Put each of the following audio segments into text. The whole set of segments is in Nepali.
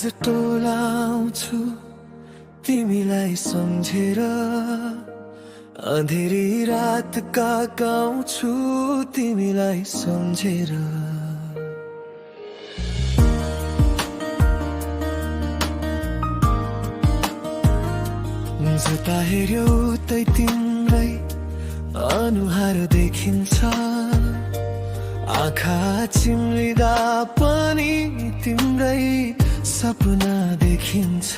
आज टोलाउँछु तिमीलाई सम्झेर, अँधेरी रातका गाउँछु तिमीलाई सम्झेर। जता हेऱ्यो उतै तिम्रै अनुहार देखिन्छ, आँखा चिम्लिँदा पनि तिम्रै सपना देखिन्छ।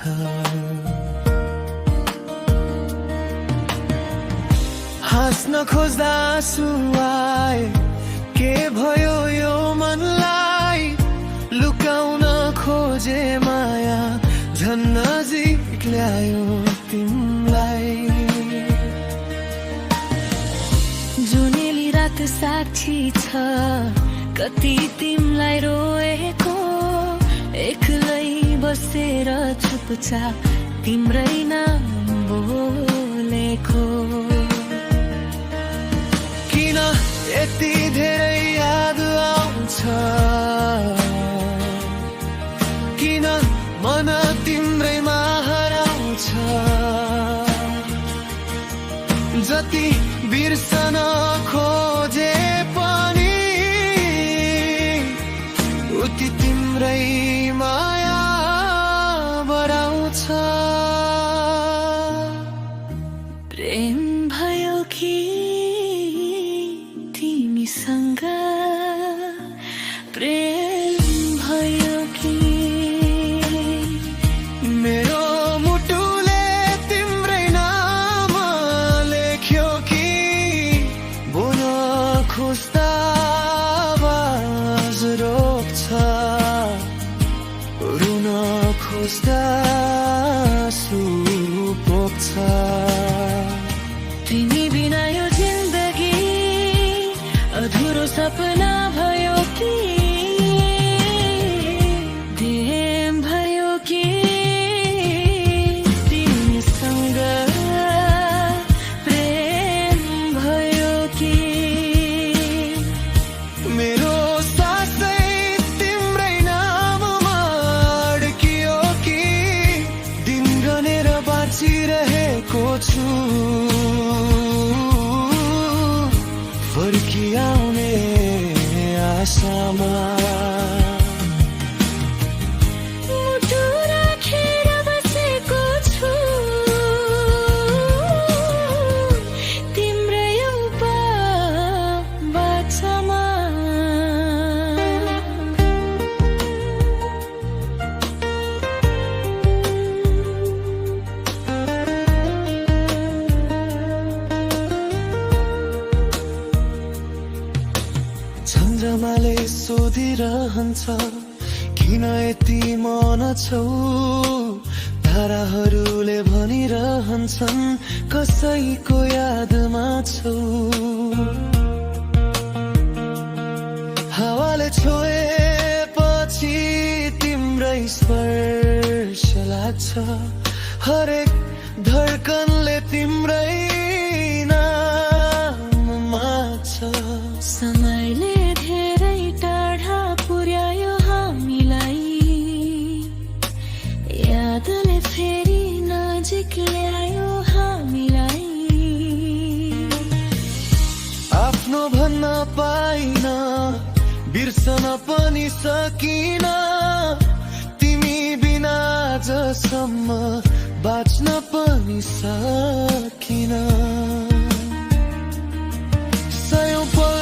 हाँस्न खोज्दा आँसु आए, के भयो यो मनलाई, लुकाउन खोजे माया झन् नजिक ल्यायो तिमलाई। जुनेली रात साक्षी छ, कति तिमलाई रोएको, एक्लै बसेर चुपचाप तिम्रै नाम बोलेको। किन यति धेरै याद आउँछ, किन मन तिम्रैमा हराउँछ, जति बिर्सन खोजे पनि उति तिम्रै माया बढाउँछ। प्रेम भयो कि तिमीसँग, प्रेम भयो कि मेरो मुटुले तिम्रै नाम लेख्यो कि, बोल्न खोज्दा आवाज रोक्छ, रुन खोज्दा आँसु पोख्छ। तिमी बिना यो जिन्दगी अधुरो सपना भयो कि, प्रेम भयो कि तिमीसँग, प्रेम भयो कि मेरो सासै तिम्रै नाममा अड्कियो कि, दिन गनेर बाँचिरहेको छु फर्किआउने आशामा। मुटु राखेर बसेको छु तिम्रै बाचामा। चन्द्रमाले सोधिरहन्छ, किन यति मन छौ, ताराहरूले भनिरहन्छन् कसैको यादमा छौ। हावाले छोएपछि तिम्रै स्पर्श लाग्छ, हरेक धड्कनले तिम्रै नाम माग्छ। समयले धेरै टाढा पुर्यायो हामीलाई, यादले फेरि नजिक ल्यायो हामीलाई। आफ्नो भन्न पाइन, बिर्सन पनि सकिन, तिमी बिना आजसम्म बाँच्न पनि सकिन। सयौं पल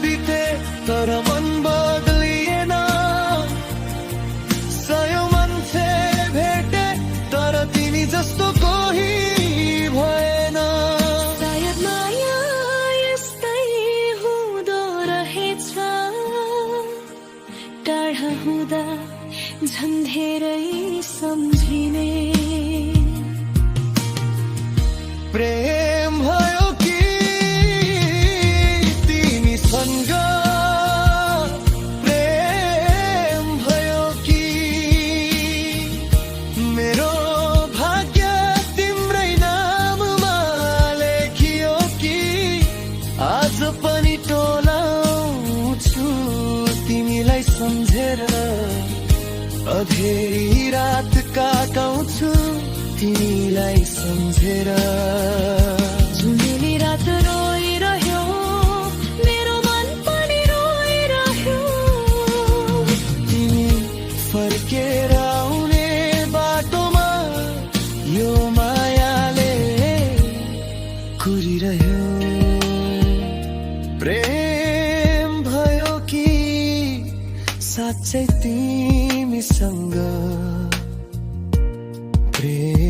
बिते तर मन बदलिएन, सयौं मान्छे भेटे तर तिमी जस्तो कोही भएन। सायद माया यस्तै हुँदो रहेछ, टाढा हुँदा झन् धेरै सम्झिने। प्रेम भयो कि तिमीसँग, प्रेम भयो कि मेरो भाग्य तिम्रै नाममा लेखियो कि, आज पनि टोलाउँछु तिमीलाई सम्झेर, अधे फेरि रात काटाउँछु तिमीलाई सम्झेर जुनेली रात रोइरह्यो मेरो मन पनि रोइरह्यो तिमी फर्केर आउने बाटोमा यो मायाले कुरिरह्यो प्रेम भयो कि साँच्चै तिमीसँग प्रेम